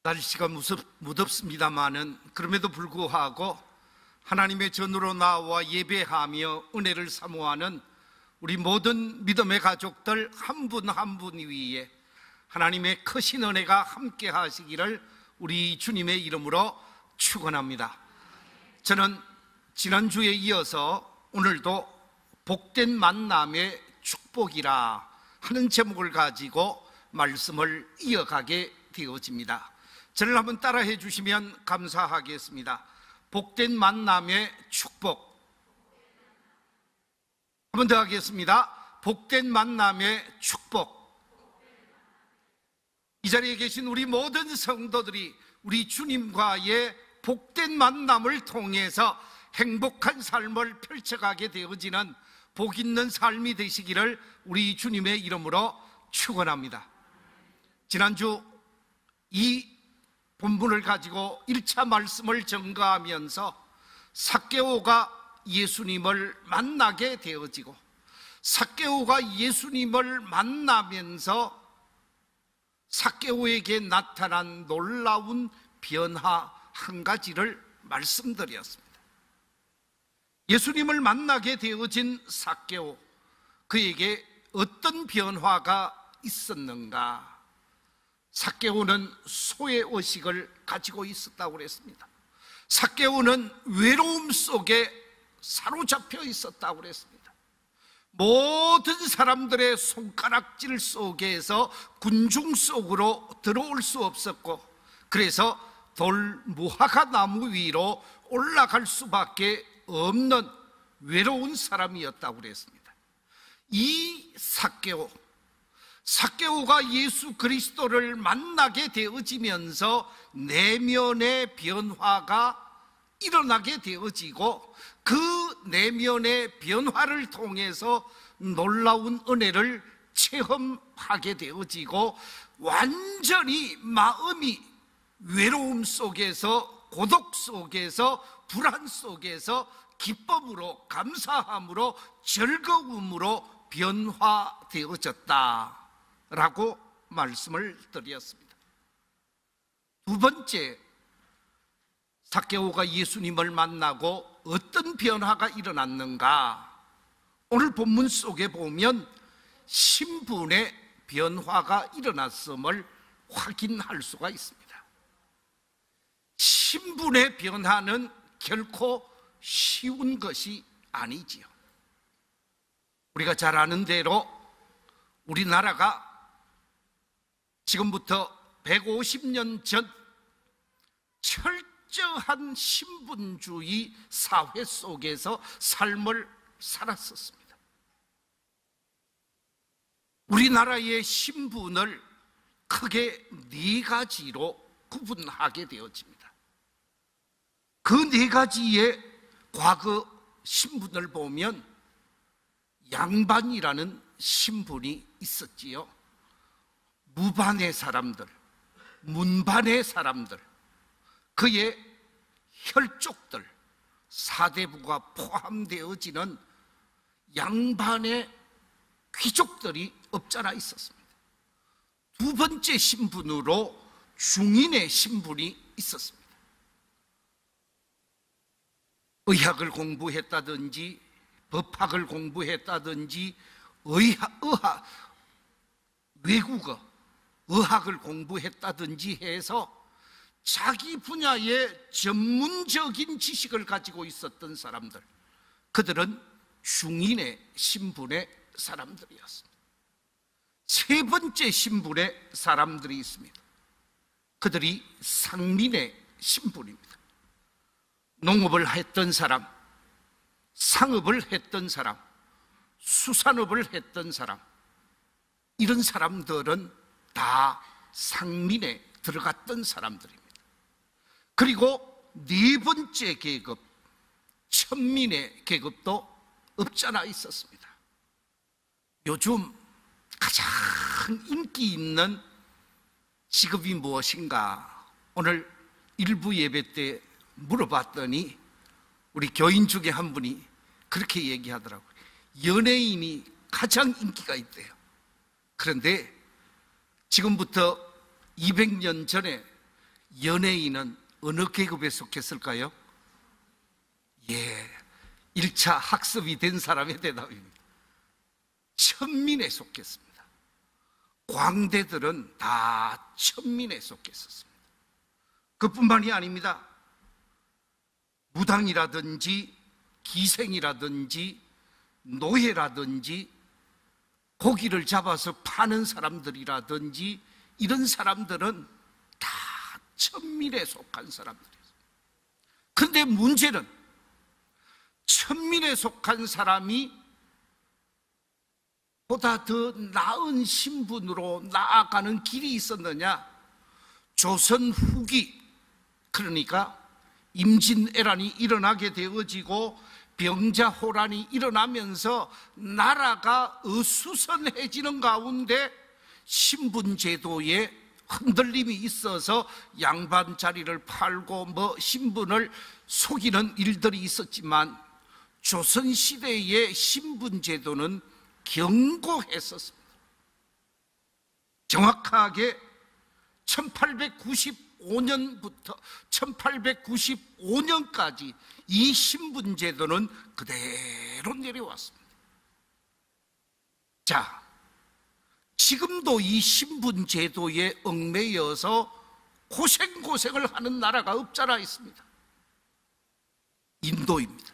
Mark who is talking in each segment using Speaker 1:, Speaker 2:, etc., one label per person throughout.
Speaker 1: 날씨가 무덥습니다마는 그럼에도 불구하고 하나님의 전으로 나와 예배하며 은혜를 사모하는 우리 모든 믿음의 가족들 한 분 한 분 위에 하나님의 크신 은혜가 함께 하시기를 우리 주님의 이름으로 축원합니다. 저는 지난주에 이어서 오늘도 복된 만남의 축복이라 하는 제목을 가지고 말씀을 이어가게 되어집니다. 저를 한번 따라해 주시면 감사하겠습니다. 복된 만남의 축복. 한 번 더 하겠습니다. 복된 만남의 축복. 이 자리에 계신 우리 모든 성도들이 우리 주님과의 복된 만남을 통해서 행복한 삶을 펼쳐가게 되어지는 복 있는 삶이 되시기를 우리 주님의 이름으로 축원합니다. 지난주 이 본문을 가지고 1차 말씀을 전가하면서 삭개오가 예수님을 만나게 되어지고 삭개오가 예수님을 만나면서 삭개오에게 나타난 놀라운 변화 한 가지를 말씀드렸습니다. 예수님을 만나게 되어진 삭개오, 그에게 어떤 변화가 있었는가? 삭개오는 소의 의식을 가지고 있었다고 그랬습니다. 삭개오는 외로움 속에 사로잡혀 있었다고 그랬습니다. 모든 사람들의 손가락질 속에서 군중 속으로 들어올 수 없었고, 그래서 돌무화과 나무 위로 올라갈 수밖에 없는 외로운 사람이었다고 그랬습니다. 이 삭개오가 예수 그리스도를 만나게 되어지면서 내면의 변화가 일어나게 되어지고 그 내면의 변화를 통해서 놀라운 은혜를 체험하게 되어지고 완전히 마음이 외로움 속에서 고독 속에서 불안 속에서 기쁨으로 감사함으로 즐거움으로 변화되어졌다라고 말씀을 드렸습니다. 두 번째, 삭개오가 예수님을 만나고 어떤 변화가 일어났는가? 오늘 본문 속에 보면 신분의 변화가 일어났음을 확인할 수가 있습니다. 신분의 변화는 결코 쉬운 것이 아니지요. 우리가 잘 아는 대로 우리나라가 지금부터 150년 전 철저한 신분주의 사회 속에서 삶을 살았었습니다. 우리나라의 신분을 크게 네 가지로 구분하게 되어집니다. 그 네 가지의 과거 신분을 보면 양반이라는 신분이 있었지요. 무반의 사람들, 문반의 사람들, 그의 혈족들, 사대부가 포함되어지는 양반의 귀족들이 없잖아 있었습니다. 두 번째 신분으로 중인의 신분이 있었습니다. 의학을 공부했다든지 법학을 공부했다든지 외국어, 의학을 공부했다든지 해서 자기 분야의 전문적인 지식을 가지고 있었던 사람들, 그들은 중인의 신분의 사람들이었습니다. 세 번째 신분의 사람들이 있습니다. 그들이 상민의 신분입니다. 농업을 했던 사람, 상업을 했던 사람, 수산업을 했던 사람, 이런 사람들은 다 상민에 들어갔던 사람들입니다. 그리고 네 번째 계급, 천민의 계급도 없잖아 있었습니다. 요즘 가장 인기 있는 직업이 무엇인가? 오늘 일부 예배 때 물어봤더니 우리 교인 중에 한 분이 그렇게 얘기하더라고요. 연예인이 가장 인기가 있대요. 그런데 지금부터 200년 전에 연예인은 어느 계급에 속했을까요? 예, 1차 학습이 된 사람의 대답입니다. 천민에 속했습니다. 광대들은 다 천민에 속했었습니다. 그뿐만이 아닙니다. 무당이라든지 기생이라든지 노예라든지 고기를 잡아서 파는 사람들이라든지 이런 사람들은 다 천민에 속한 사람들이에요. 그런데 문제는 천민에 속한 사람이 보다 더 나은 신분으로 나아가는 길이 있었느냐? 조선 후기, 그러니까 임진왜란이 일어나게 되어지고 병자호란이 일어나면서 나라가 어수선해지는 가운데 신분제도에 흔들림이 있어서 양반 자리를 팔고 신분을 속이는 일들이 있었지만 조선시대의 신분제도는 견고했었습니다. 정확하게 1895년부터 1895년까지 이 신분제도는 그대로 내려왔습니다. 자, 지금도 이 신분제도에 얽매여서 고생을 하는 나라가 없잖아 있습니다. 인도입니다.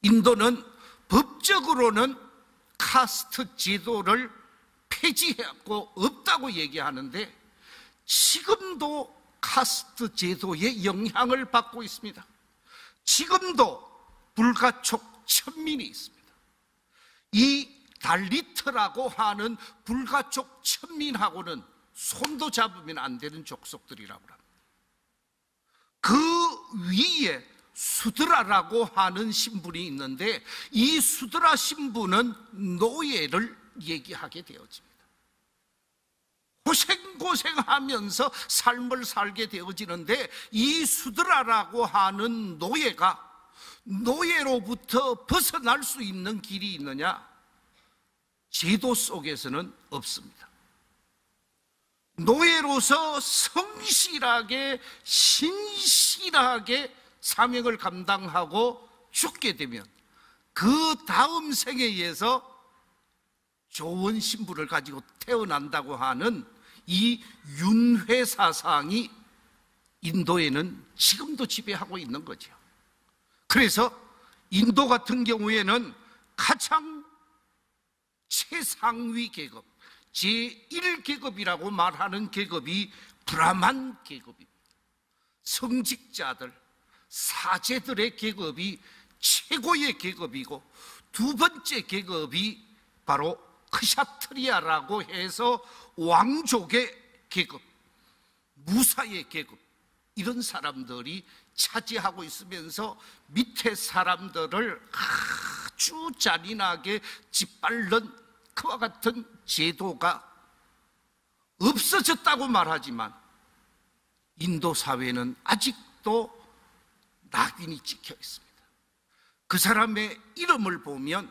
Speaker 1: 인도는 법적으로는 카스트 제도를 폐지하고 없다고 얘기하는데 지금도 카스트 제도의 영향을 받고 있습니다. 지금도 불가촉 천민이 있습니다. 이 달리트라고 하는 불가촉 천민하고는 손도 잡으면 안 되는 족속들이라고 합니다. 그 위에 수드라라고 하는 신분이 있는데 이 수드라 신분은 노예를 얘기하게 되어집니다. 고생하면서 삶을 살게 되어지는데 이 수드라라고 하는 노예가 노예로부터 벗어날 수 있는 길이 있느냐? 제도 속에서는 없습니다. 노예로서 성실하게 신실하게 사명을 감당하고 죽게 되면 그 다음 생애에서 좋은 신분을 가지고 태어난다고 하는 이 윤회 사상이 인도에는 지금도 지배하고 있는 거죠. 그래서 인도 같은 경우에는 가장 최상위 계급, 제1계급이라고 말하는 계급이 브라만 계급입니다. 성직자들, 사제들의 계급이 최고의 계급이고 두 번째 계급이 바로 크샤트리아라고 해서 왕족의 계급, 무사의 계급, 이런 사람들이 차지하고 있으면서 밑에 사람들을 아주 잔인하게 짓밟는 그와 같은 제도가 없어졌다고 말하지만 인도 사회는 아직도 낙인이 찍혀 있습니다. 그 사람의 이름을 보면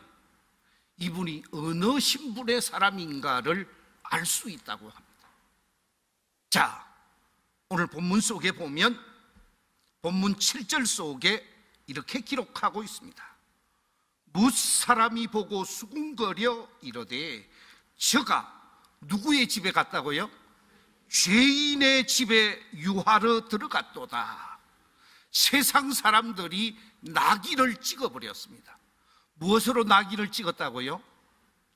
Speaker 1: 이분이 어느 신분의 사람인가를 알 수 있다고 합니다. 자, 오늘 본문 속에 보면 본문 7절 속에 이렇게 기록하고 있습니다. 뭇사람이 보고 수군거려 이르되 저가 누구의 집에 갔다고요? 죄인의 집에 유하러 들어갔도다. 세상 사람들이 낙인을 찍어버렸습니다. 무엇으로 낙인을 찍었다고요?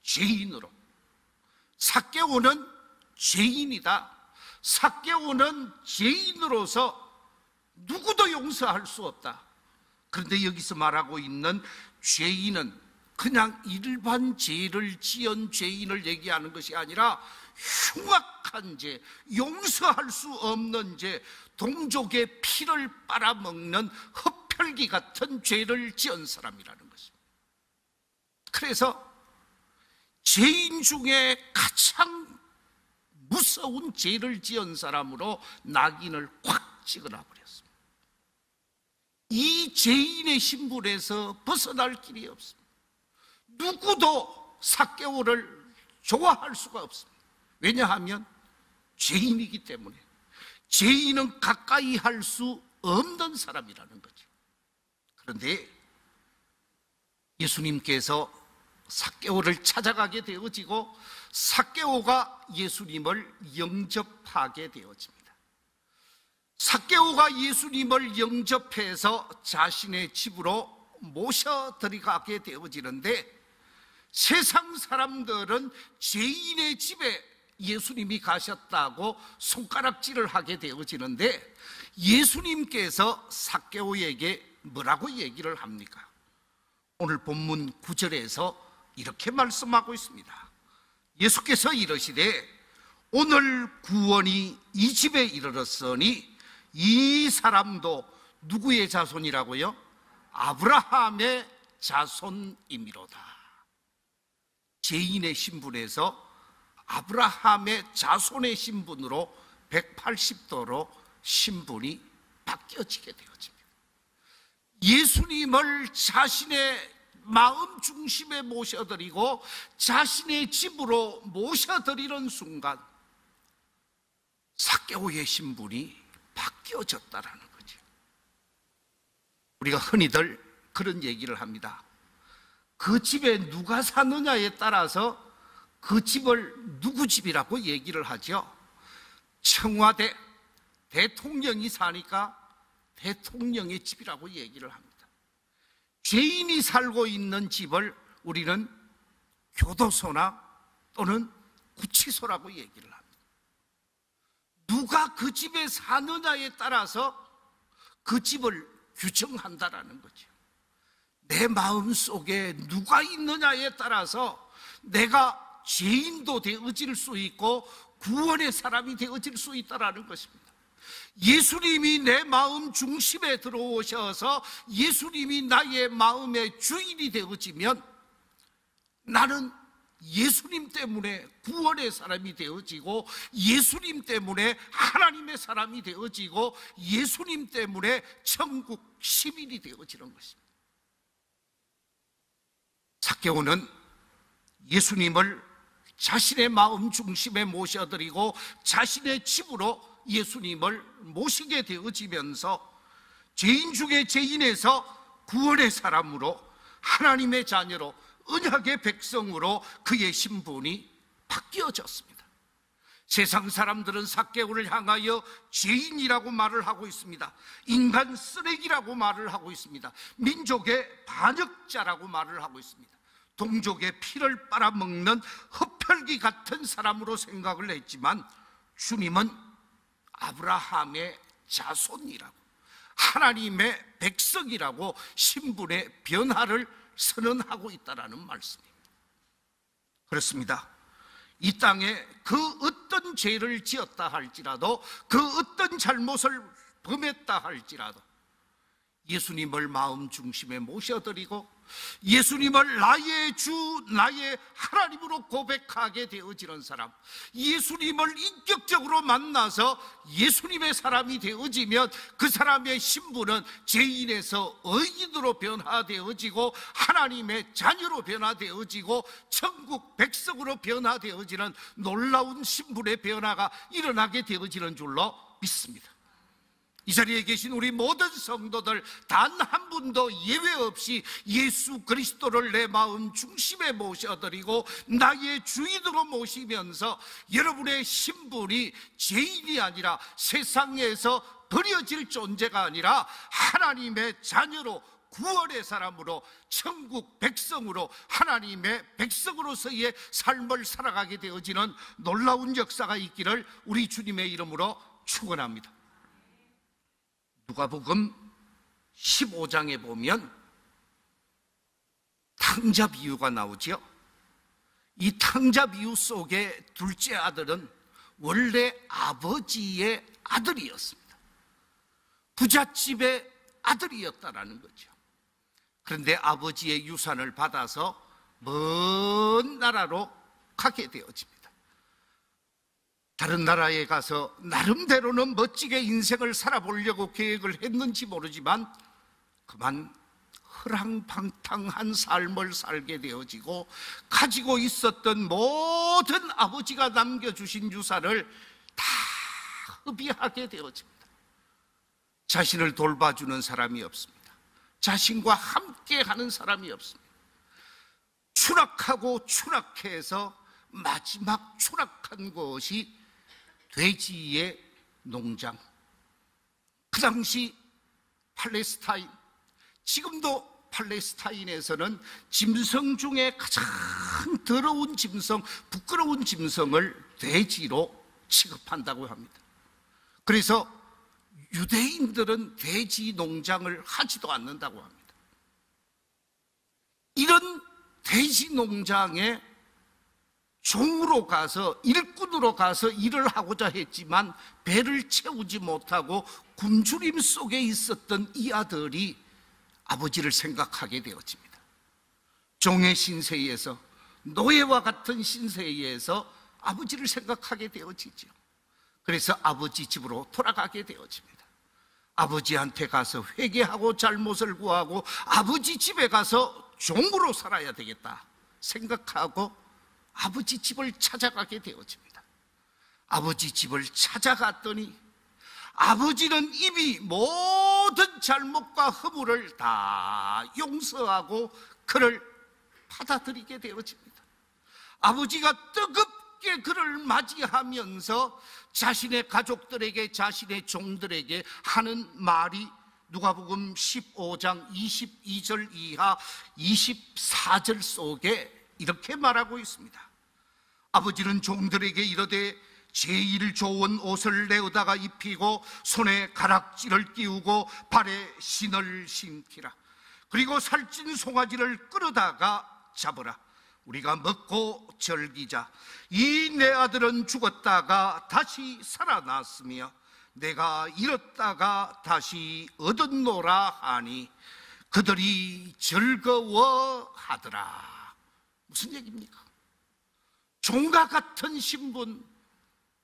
Speaker 1: 죄인으로. 삭개오는 죄인이다. 삭개오는 죄인으로서 누구도 용서할 수 없다. 그런데 여기서 말하고 있는 죄인은 그냥 일반 죄를 지은 죄인을 얘기하는 것이 아니라 흉악한 죄, 용서할 수 없는 죄, 동족의 피를 빨아먹는 흡혈귀 같은 죄를 지은 사람이라는 것입니다. 그래서 죄인 중에 가장 무서운 죄를 지은 사람으로 낙인을 확 찍어놔 버렸습니다. 이 죄인의 신분에서 벗어날 길이 없습니다. 누구도 삭개오를 좋아할 수가 없습니다. 왜냐하면 죄인이기 때문에 죄인은 가까이 할 수 없는 사람이라는 거죠. 그런데 예수님께서 삭개오를 찾아가게 되어지고 삭개오가 예수님을 영접하게 되어집니다. 삭개오가 예수님을 영접해서 자신의 집으로 모셔 들어가게 되어지는데, 세상 사람들은 죄인의 집에 예수님이 가셨다고 손가락질을 하게 되어지는데, 예수님께서 삭개오에게 뭐라고 얘기를 합니까? 오늘 본문 9절에서 이렇게 말씀하고 있습니다. 예수께서 이르시되 오늘 구원이 이 집에 이르렀으니 이 사람도 누구의 자손이라고요? 아브라함의 자손이미로다. 죄인의 신분에서 아브라함의 자손의 신분으로 180도로 신분이 바뀌어지게 되어집니다. 예수님을 자신의 마음 중심에 모셔드리고 자신의 집으로 모셔드리는 순간 삭개오의 신분이 바뀌어졌다라는 거죠. 우리가 흔히들 그런 얘기를 합니다. 그 집에 누가 사느냐에 따라서 그 집을 누구 집이라고 얘기를 하죠. 청와대 대통령이 사니까 대통령의 집이라고 얘기를 합니다. 죄인이 살고 있는 집을 우리는 교도소나 또는 구치소라고 얘기를 합니다. 누가 그 집에 사느냐에 따라서 그 집을 규정한다라는 거죠. 내 마음속에 누가 있느냐에 따라서 내가 죄인도 되어질 수 있고 구원의 사람이 되어질 수 있다는 것입니다. 예수님이 내 마음 중심에 들어오셔서 예수님이 나의 마음의 주인이 되어지면 나는 예수님 때문에 구원의 사람이 되어지고 예수님 때문에 하나님의 사람이 되어지고 예수님 때문에 천국 시민이 되어지는 것입니다. 삭개오는 예수님을 자신의 마음 중심에 모셔드리고 자신의 집으로 예수님을 모시게 되어지면서 죄인 중에 죄인에서 구원의 사람으로 하나님의 자녀로 언약의 백성으로 그의 신분이 바뀌어졌습니다. 세상 사람들은 삭개오를 향하여 죄인이라고 말을 하고 있습니다. 인간 쓰레기라고 말을 하고 있습니다. 민족의 반역자라고 말을 하고 있습니다. 동족의 피를 빨아먹는 흡혈귀 같은 사람으로 생각을 했지만 주님은 아브라함의 자손이라고 하나님의 백성이라고 신분의 변화를 선언하고 있다는 말씀입니다. 그렇습니다. 이 땅에 그 어떤 죄를 지었다 할지라도 그 어떤 잘못을 범했다 할지라도 예수님을 마음 중심에 모셔드리고 예수님을 나의 주, 나의 하나님으로 고백하게 되어지는 사람, 예수님을 인격적으로 만나서 예수님의 사람이 되어지면 그 사람의 신분은 죄인에서 의인으로 변화되어지고 하나님의 자녀로 변화되어지고 천국 백성으로 변화되어지는 놀라운 신분의 변화가 일어나게 되어지는 줄로 믿습니다. 이 자리에 계신 우리 모든 성도들 단 한 분도 예외 없이 예수 그리스도를 내 마음 중심에 모셔드리고 나의 주인으로 모시면서 여러분의 신분이 죄인이 아니라 세상에서 버려질 존재가 아니라 하나님의 자녀로 구원의 사람으로 천국 백성으로 하나님의 백성으로서의 삶을 살아가게 되어지는 놀라운 역사가 있기를 우리 주님의 이름으로 축원합니다. 누가복음 15장에 보면 탕자 비유가 나오죠. 이 탕자 비유 속에 둘째 아들은 원래 아버지의 아들이었습니다. 부잣집의 아들이었다라는 거죠. 그런데 아버지의 유산을 받아서 먼 나라로 가게 되어집니다. 다른 나라에 가서 나름대로는 멋지게 인생을 살아보려고 계획을 했는지 모르지만 그만 허랑방탕한 삶을 살게 되어지고 가지고 있었던 모든 아버지가 남겨주신 유산을 다 허비하게 되어집니다. 자신을 돌봐주는 사람이 없습니다. 자신과 함께 하는 사람이 없습니다. 추락하고 추락해서 마지막 추락한 것이 돼지의 농장. 그 당시 팔레스타인, 지금도 팔레스타인에서는 짐승 중에 가장 더러운 짐승, 부끄러운 짐승을 돼지로 취급한다고 합니다. 그래서 유대인들은 돼지 농장을 하지도 않는다고 합니다. 이런 돼지 농장에 종으로 가서, 일꾼으로 가서 일을 하고자 했지만 배를 채우지 못하고 굶주림 속에 있었던 이 아들이 아버지를 생각하게 되어집니다. 종의 신세에서, 노예와 같은 신세에서 아버지를 생각하게 되어지죠. 그래서 아버지 집으로 돌아가게 되어집니다. 아버지한테 가서 회개하고 잘못을 구하고 아버지 집에 가서 종으로 살아야 되겠다 생각하고 아버지 집을 찾아가게 되어집니다. 아버지 집을 찾아갔더니 아버지는 이미 모든 잘못과 허물을 다 용서하고 그를 받아들이게 되어집니다. 아버지가 뜨겁게 그를 맞이하면서 자신의 가족들에게, 자신의 종들에게 하는 말이 누가복음 15장 22절 이하 24절 속에 이렇게 말하고 있습니다. 아버지는 종들에게 이르되 제일 좋은 옷을 내어다가 입히고 손에 가락지를 끼우고 발에 신을 신기라. 그리고 살찐 송아지를 끌어다가 잡으라. 우리가 먹고 즐기자. 이 내 아들은 죽었다가 다시 살아났으며 내가 잃었다가 다시 얻었노라 하니 그들이 즐거워하더라. 무슨 얘기입니까? 종과 같은 신분,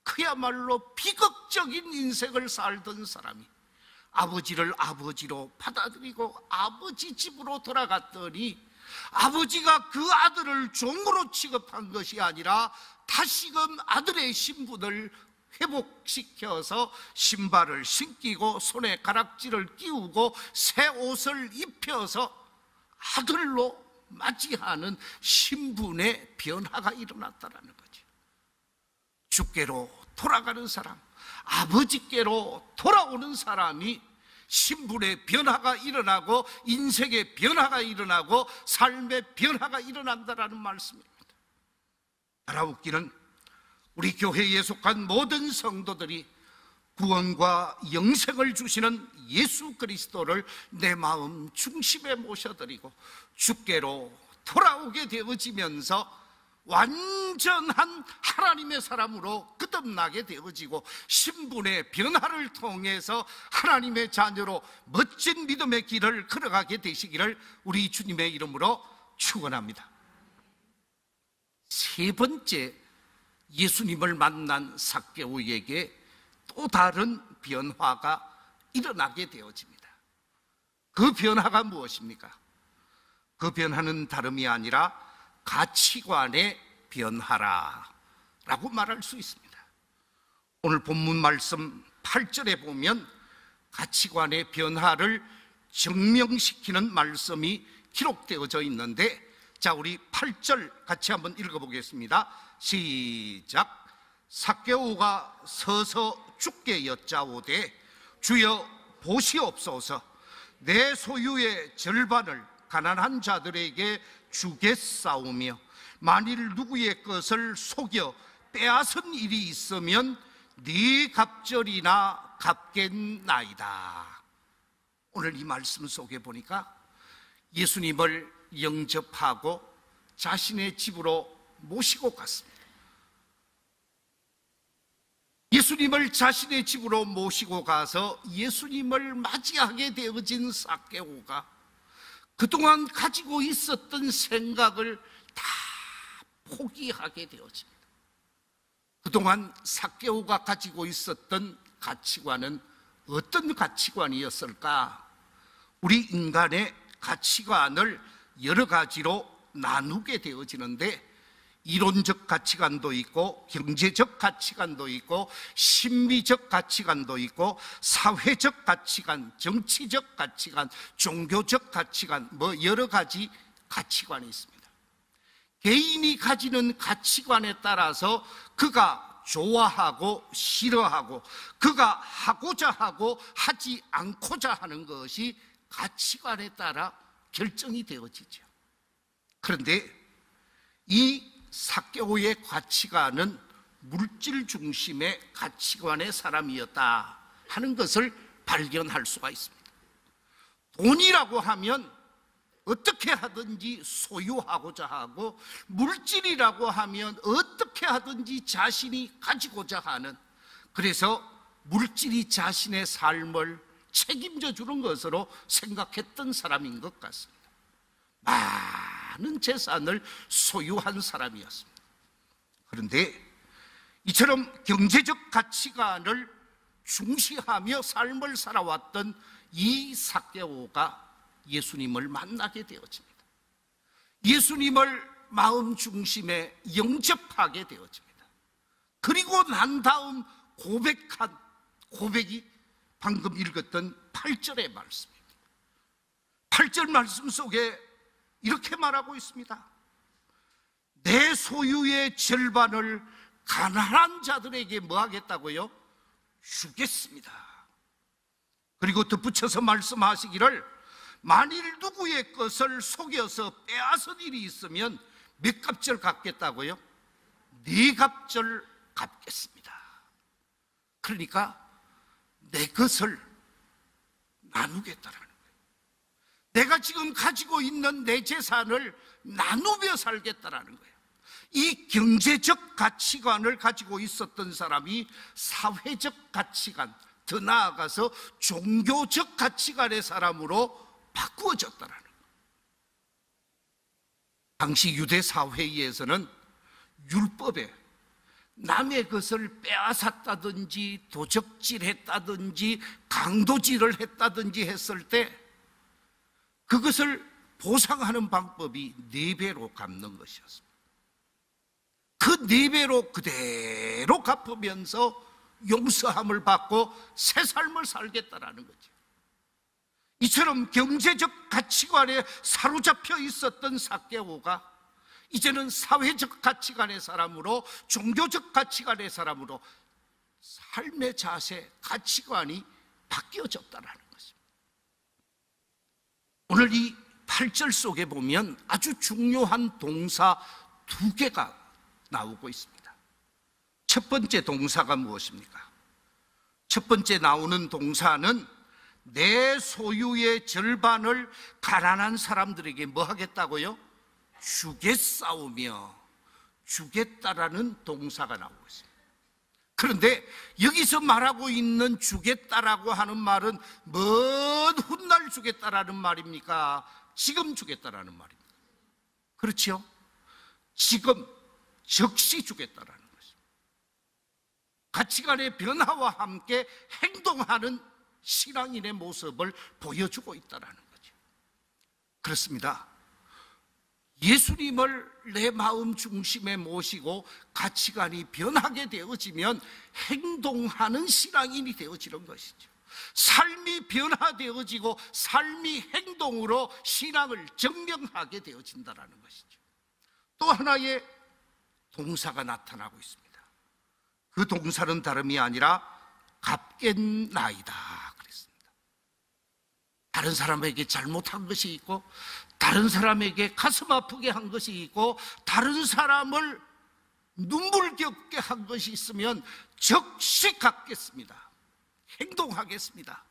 Speaker 1: 그야말로 비극적인 인생을 살던 사람이 아버지를 아버지로 받아들이고 아버지 집으로 돌아갔더니 아버지가 그 아들을 종으로 취급한 것이 아니라 다시금 아들의 신분을 회복시켜서 신발을 신기고 손에 가락지를 끼우고 새 옷을 입혀서 아들로 맞이하는 신분의 변화가 일어났다는 거죠. 주께로 돌아가는 사람, 아버지께로 돌아오는 사람이 신분의 변화가 일어나고 인생의 변화가 일어나고 삶의 변화가 일어난다는 말씀입니다. 알아웃기는 우리 교회에 속한 모든 성도들이 구원과 영생을 주시는 예수 그리스도를 내 마음 중심에 모셔드리고 주께로 돌아오게 되어지면서 완전한 하나님의 사람으로 거듭나게 되어지고 신분의 변화를 통해서 하나님의 자녀로 멋진 믿음의 길을 걸어가게 되시기를 우리 주님의 이름으로 축원합니다. 세 번째, 예수님을 만난 삭개오에게 또 다른 변화가 일어나게 되어집니다. 그 변화가 무엇입니까? 그 변화는 다름이 아니라 가치관의 변화라고 말할 수 있습니다. 오늘 본문 말씀 8절에 보면 가치관의 변화를 증명시키는 말씀이 기록되어져 있는데, 자, 우리 8절 같이 한번 읽어보겠습니다. 시작. 삭개오가 서서 주께 여짜오되 주여 보시옵소서, 내 소유의 절반을 가난한 자들에게 주겠사오며 만일 누구의 것을 속여 빼앗은 일이 있으면 네 갑절이나 갚겠나이다. 오늘 이 말씀 속에 보니까 예수님을 영접하고 자신의 집으로 모시고 갔습니다. 예수님을 자신의 집으로 모시고 가서 예수님을 맞이하게 되어진 삭개오가 그동안 가지고 있었던 생각을 다 포기하게 되어집니다. 그동안 삭개오가 가지고 있었던 가치관은 어떤 가치관이었을까? 우리 인간의 가치관을 여러 가지로 나누게 되어지는데, 이론적 가치관도 있고 경제적 가치관도 있고 심리적 가치관도 있고 사회적 가치관, 정치적 가치관, 종교적 가치관, 여러 가지 가치관이 있습니다. 개인이 가지는 가치관에 따라서 그가 좋아하고 싫어하고 그가 하고자 하고 하지 않고자 하는 것이 가치관에 따라 결정이 되어지죠. 그런데 이 삭개오의 가치관은 물질 중심의 가치관의 사람이었다 하는 것을 발견할 수가 있습니다. 돈이라고 하면 어떻게 하든지 소유하고자 하고, 물질이라고 하면 어떻게 하든지 자신이 가지고자 하는, 그래서 물질이 자신의 삶을 책임져 주는 것으로 생각했던 사람인 것 같습니다. 많은 재산을 소유한 사람이었습니다. 그런데 이처럼 경제적 가치관을 중시하며 삶을 살아왔던 이 삭개오가 예수님을 만나게 되어집니다. 예수님을 마음 중심에 영접하게 되어집니다. 그리고 난 다음 고백한 고백이 방금 읽었던 8절의 말씀입니다. 8절 말씀 속에 이렇게 말하고 있습니다. 내 소유의 절반을 가난한 자들에게 뭐 하겠다고요? 주겠습니다. 그리고 덧붙여서 말씀하시기를 만일 누구의 것을 속여서 빼앗은 일이 있으면 몇 갑절 갚겠다고요? 4갑절 갚겠습니다. 그러니까 내 것을 나누겠다라는 거예요. 내가 지금 가지고 있는 내 재산을 나누며 살겠다라는 거예요. 이 경제적 가치관을 가지고 있었던 사람이 사회적 가치관, 더 나아가서 종교적 가치관의 사람으로 바꾸어졌다라는 거예요. 당시 유대 사회에서는 율법에 남의 것을 빼앗았다든지 도적질했다든지 강도질을 했다든지 했을 때 그것을 보상하는 방법이 4배로 갚는 것이었습니다. 그 4배로 그대로 갚으면서 용서함을 받고 새 삶을 살겠다라는 거죠. 이처럼 경제적 가치관에 사로잡혀 있었던 삭개오가 이제는 사회적 가치관의 사람으로, 종교적 가치관의 사람으로 삶의 자세, 가치관이 바뀌어졌다는 것입니다. 오늘 이 8절 속에 보면 아주 중요한 동사 2개가 나오고 있습니다. 첫 번째 동사가 무엇입니까? 첫 번째 나오는 동사는 내 소유의 절반을 가난한 사람들에게 뭐 하겠다고요? 주겠사오며, 주겠다라는 동사가 나오고 있습니다. 그런데 여기서 말하고 있는 주겠다라고 하는 말은 먼 훗날 주겠다라는 말입니까? 지금 주겠다라는 말입니까? 그렇죠? 지금 즉시 주겠다라는 것입니다. 가치관의 변화와 함께 행동하는 신앙인의 모습을 보여주고 있다는 거죠. 그렇습니다. 예수님을 내 마음 중심에 모시고 가치관이 변하게 되어지면 행동하는 신앙인이 되어지는 것이죠. 삶이 변화되어지고 삶이 행동으로 신앙을 증명하게 되어진다는 것이죠. 또 하나의 동사가 나타나고 있습니다. 그 동사는 다름이 아니라 갚겠나이다 그랬습니다. 다른 사람에게 잘못한 것이 있고, 다른 사람에게 가슴 아프게 한 것이 있고, 다른 사람을 눈물겹게 한 것이 있으면 즉시 갚겠습니다. 행동하겠습니다.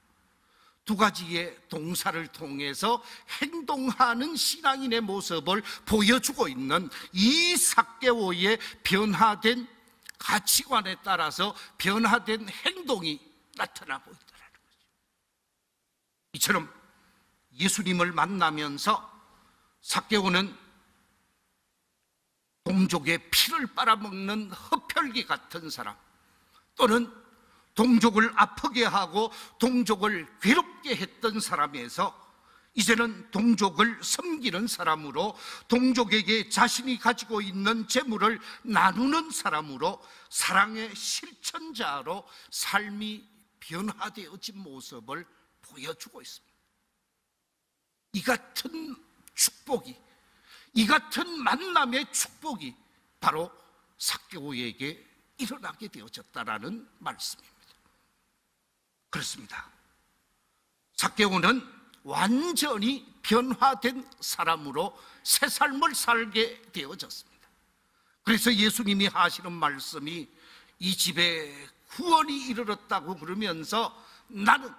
Speaker 1: 2가지의 동사를 통해서 행동하는 신앙인의 모습을 보여주고 있는 이 삭개오의 변화된 가치관에 따라서 변화된 행동이 나타나고 있다는 거죠. 이처럼 예수님을 만나면서 삭개오는 동족의 피를 빨아먹는 흡혈귀 같은 사람, 또는 동족을 아프게 하고 동족을 괴롭게 했던 사람에서 이제는 동족을 섬기는 사람으로, 동족에게 자신이 가지고 있는 재물을 나누는 사람으로, 사랑의 실천자로 삶이 변화되어진 모습을 보여주고 있습니다. 이 같은 축복이, 이 같은 만남의 축복이 바로 삭개오에게 일어나게 되어졌다라는 말씀입니다. 그렇습니다. 삭개오는 완전히 변화된 사람으로 새 삶을 살게 되어졌습니다. 그래서 예수님이 하시는 말씀이 이 집에 구원이 이르렀다고 그러면서 나는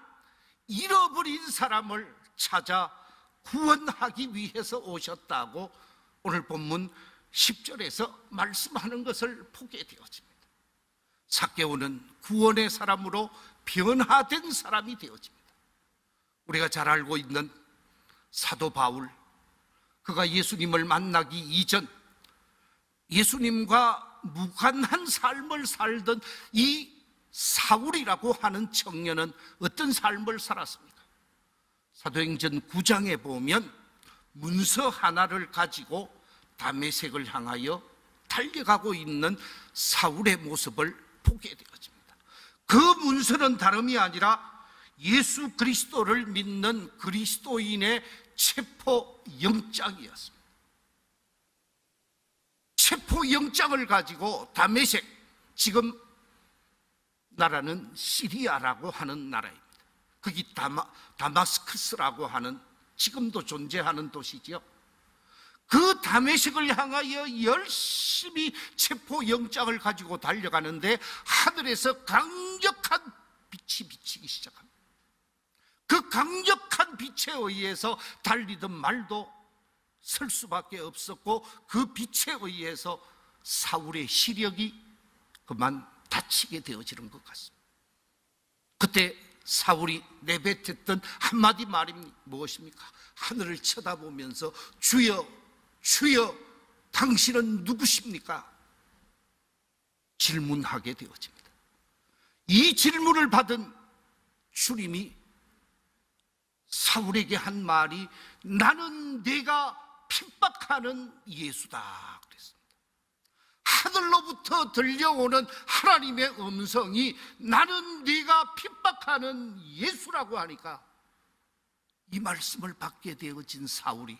Speaker 1: 잃어버린 사람을 찾아 구원하기 위해서 오셨다고 오늘 본문 10절에서 말씀하는 것을 보게 되어집니다. 삭개오는 구원의 사람으로 변화된 사람이 되어집니다. 우리가 잘 알고 있는 사도 바울, 그가 예수님을 만나기 이전 예수님과 무관한 삶을 살던 이 사울이라고 하는 청년은 어떤 삶을 살았습니까? 사도행전 9장에 보면 문서 하나를 가지고 다메섹을 향하여 달려가고 있는 사울의 모습을 보게 되어집니다. 그 문서는 다름이 아니라 예수 그리스도를 믿는 그리스도인의 체포영장이었습니다. 체포영장을 가지고 다메섹, 지금 나라는 시리아라고 하는 나라입니다. 거기 다마스커스라고 하는 지금도 존재하는 도시죠. 그 다메섹을 향하여 열심히 체포영장을 가지고 달려가는데 하늘에서 강력한 빛이 비치기 시작합니다. 그 강력한 빛에 의해서 달리던 말도 설 수밖에 없었고, 그 빛에 의해서 사울의 시력이 그만 다치게 되어지는 것 같습니다. 그때 사울이 내뱉었던 한마디 말이 무엇입니까? 하늘을 쳐다보면서 주여, 주여, 당신은 누구십니까? 질문하게 되어집니다. 이 질문을 받은 주님이 사울에게 한 말이 나는 네가 핍박하는 예수다 그랬습니다. 하늘로부터 들려오는 하나님의 음성이 나는 네가 핍박하는 예수라고 하니까 이 말씀을 받게 되어진 사울이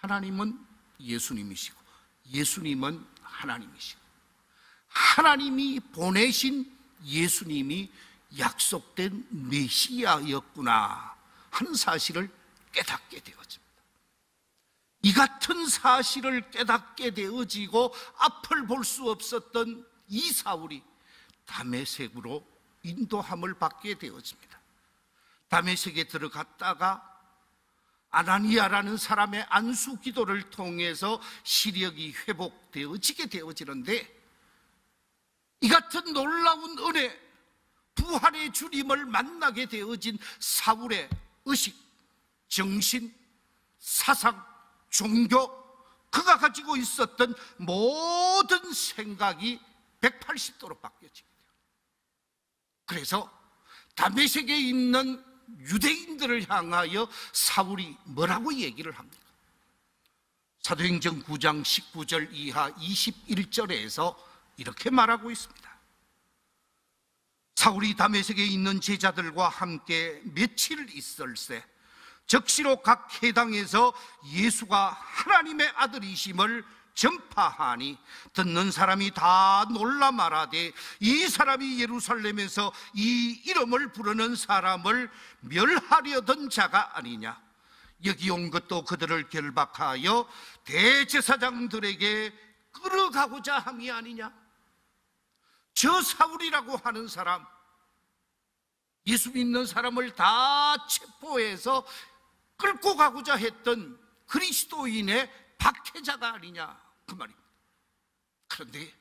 Speaker 1: 하나님은 예수님이시고 예수님은 하나님이시고 하나님이 보내신 예수님이 약속된 메시아였구나 하는 사실을 깨닫게 되어집니다. 이 같은 사실을 깨닫게 되어지고 앞을 볼 수 없었던 이 사울이 다메섹으로 인도함을 받게 되어집니다. 다메섹에 들어갔다가 아나니아라는 사람의 안수 기도를 통해서 시력이 회복되어지게 되어지는데, 이 같은 놀라운 은혜, 부활의 주님을 만나게 되어진 사울의 의식, 정신, 사상, 종교, 그가 가지고 있었던 모든 생각이 180도로 바뀌어집니다. 그래서 다메섹에 있는 유대인들을 향하여 사울이 뭐라고 얘기를 합니까? 사도행전 9장 19절 이하 21절에서 이렇게 말하고 있습니다. 사울이 다메섹에 있는 제자들과 함께 며칠 있을새 적시로 각 회당에서 예수가 하나님의 아들이심을 전파하니 듣는 사람이 다 놀라 말하되 이 사람이 예루살렘에서 이 이름을 부르는 사람을 멸하려던 자가 아니냐. 여기 온 것도 그들을 결박하여 대제사장들에게 끌어가고자 함이 아니냐. 저 사울이라고 하는 사람, 예수 믿는 사람을 다 체포해서 끌고 가고자 했던 그리스도인의 박해자가 아니냐, 그 말입니다. 그런데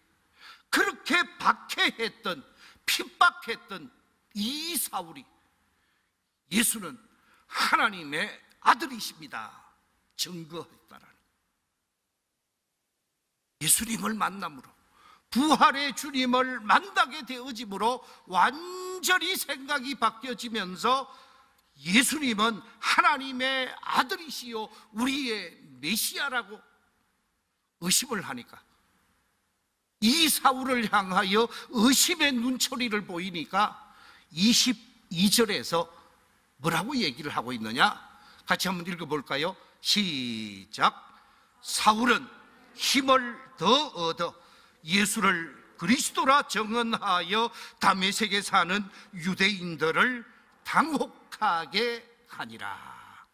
Speaker 1: 그렇게 박해했던, 핍박했던 이 사울이 예수는 하나님의 아들이십니다 증거했다라는, 예수님을 만남으로, 부활의 주님을 만나게 되어짐으로 완전히 생각이 바뀌어지면서 예수님은 하나님의 아들이시요 우리의 메시아라고 의심을 하니까, 이 사울을 향하여 의심의 눈초리를 보이니까 22절에서 뭐라고 얘기를 하고 있느냐? 같이 한번 읽어볼까요? 시작. 사울은 힘을 더 얻어 예수를 그리스도라 정언하여 다메섹에 사는 유대인들을 당혹하게 하니라.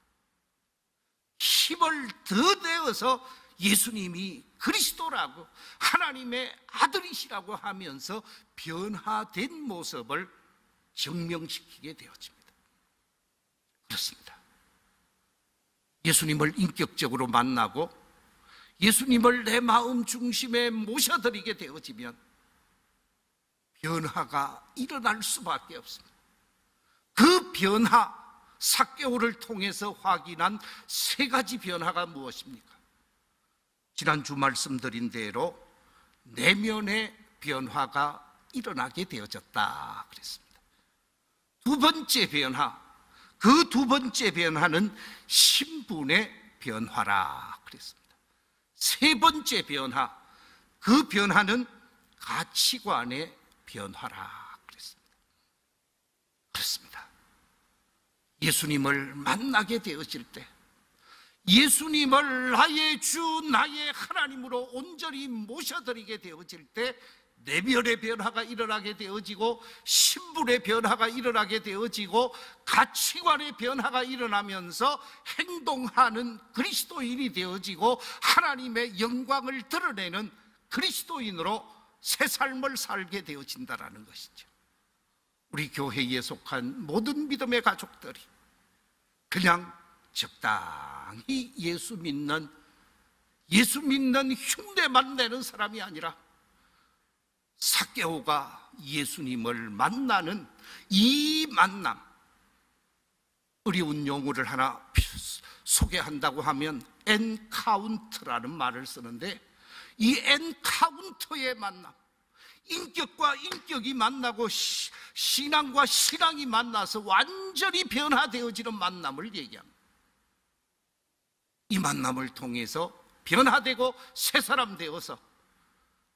Speaker 1: 힘을 더 내어서 예수님이 그리스도라고 하나님의 아들이시라고 하면서 변화된 모습을 증명시키게 되어집니다. 그렇습니다. 예수님을 인격적으로 만나고 예수님을 내 마음 중심에 모셔드리게 되어지면 변화가 일어날 수밖에 없습니다. 그 변화, 삭개오를 통해서 확인한 세 가지 변화가 무엇입니까? 지난주 말씀드린 대로 내면의 변화가 일어나게 되어졌다 그랬습니다. 두 번째 변화, 그 두 번째 변화는 신분의 변화라 그랬습니다. 세 번째 변화, 그 변화는 가치관의 변화라 그랬습니다. 그렇습니다. 예수님을 만나게 되어질 때, 예수님을 나의 주, 나의 하나님으로 온전히 모셔드리게 되어질 때 내면의 변화가 일어나게 되어지고 신분의 변화가 일어나게 되어지고 가치관의 변화가 일어나면서 행동하는 그리스도인이 되어지고 하나님의 영광을 드러내는 그리스도인으로 새 삶을 살게 되어진다는 것이죠. 우리 교회에 속한 모든 믿음의 가족들이 그냥 적당히 예수 믿는 흉내만 내는 사람이 아니라 삭개오가 예수님을 만나는 이 만남, 어려운 용어를 하나 소개한다고 하면 엔카운트라는 말을 쓰는데, 이 엔카운트의 만남, 인격과 인격이 만나고 신앙과 신앙이 만나서 완전히 변화되어지는 만남을 얘기합니다. 이 만남을 통해서 변화되고 새 사람 되어서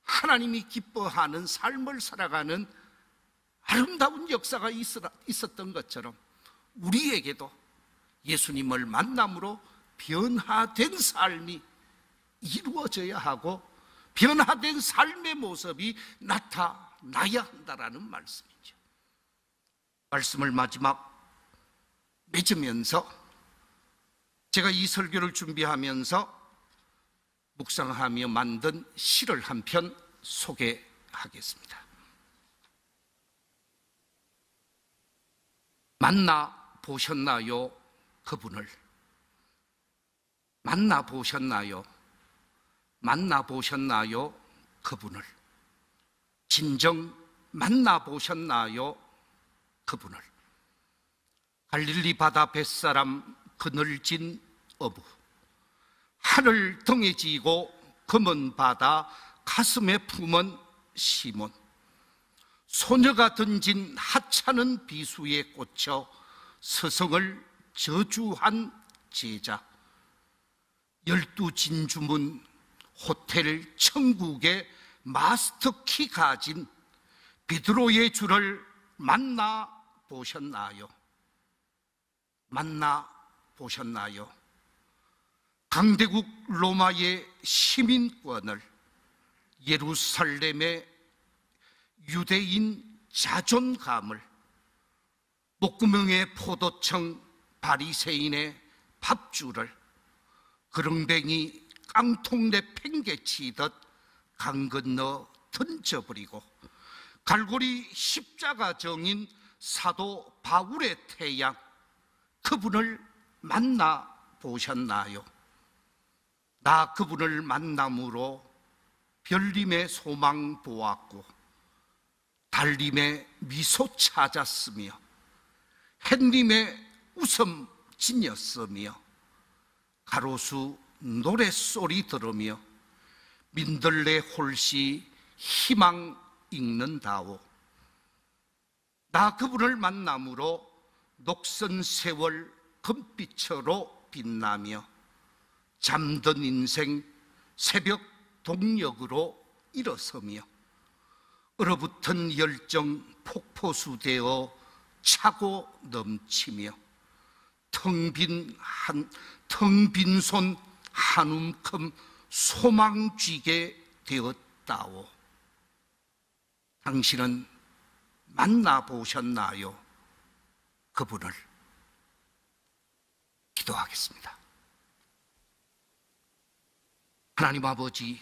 Speaker 1: 하나님이 기뻐하는 삶을 살아가는 아름다운 역사가 있었던 것처럼 우리에게도 예수님을 만남으로 변화된 삶이 이루어져야 하고 변화된 삶의 모습이 나타나야 한다는 말씀이죠. 말씀을 마지막 맺으면서 제가 이 설교를 준비하면서 묵상하며 만든 시를 한 편 소개하겠습니다. 만나 보셨나요? 그분을. 만나 보셨나요? 만나 보셨나요? 그분을. 진정 만나 보셨나요? 그분을. 갈릴리 바다 뱃사람 그늘진 어부, 하늘 등에 지고 검은 바다 가슴에 품은 시몬, 소녀가 던진 하찮은 비수에 꽂혀 서성을 저주한 제자, 12진주문 호텔 천국의 마스터키 가진 베드로의 주를 만나 보셨나요? 만나 보셨나요? 강대국 로마의 시민권을 예루살렘의 유대인 자존감을 목구멍의 포도청 바리새인의 밥줄을 그릉뱅이 깡통 내팽개치듯 강 건너 던져버리고 갈고리 십자가정인 사도 바울의 태양, 그분을 만나 보셨나요? 나 그분을 만남으로 별님의 소망 보았고 달님의 미소 찾았으며 햇님의 웃음 지녔으며 가로수 노랫소리 들으며 민들레 홀씨 희망 읽는다오. 나 그분을 만남으로 녹슨 세월 금빛으로 빛나며 잠든 인생 새벽 동력으로 일어서며 얼어붙은 열정 폭포수 되어 차고 넘치며 텅 빈 손 한 움큼 소망 쥐게 되었다오. 당신은 만나보셨나요? 그분을. 기도하겠습니다. 하나님 아버지,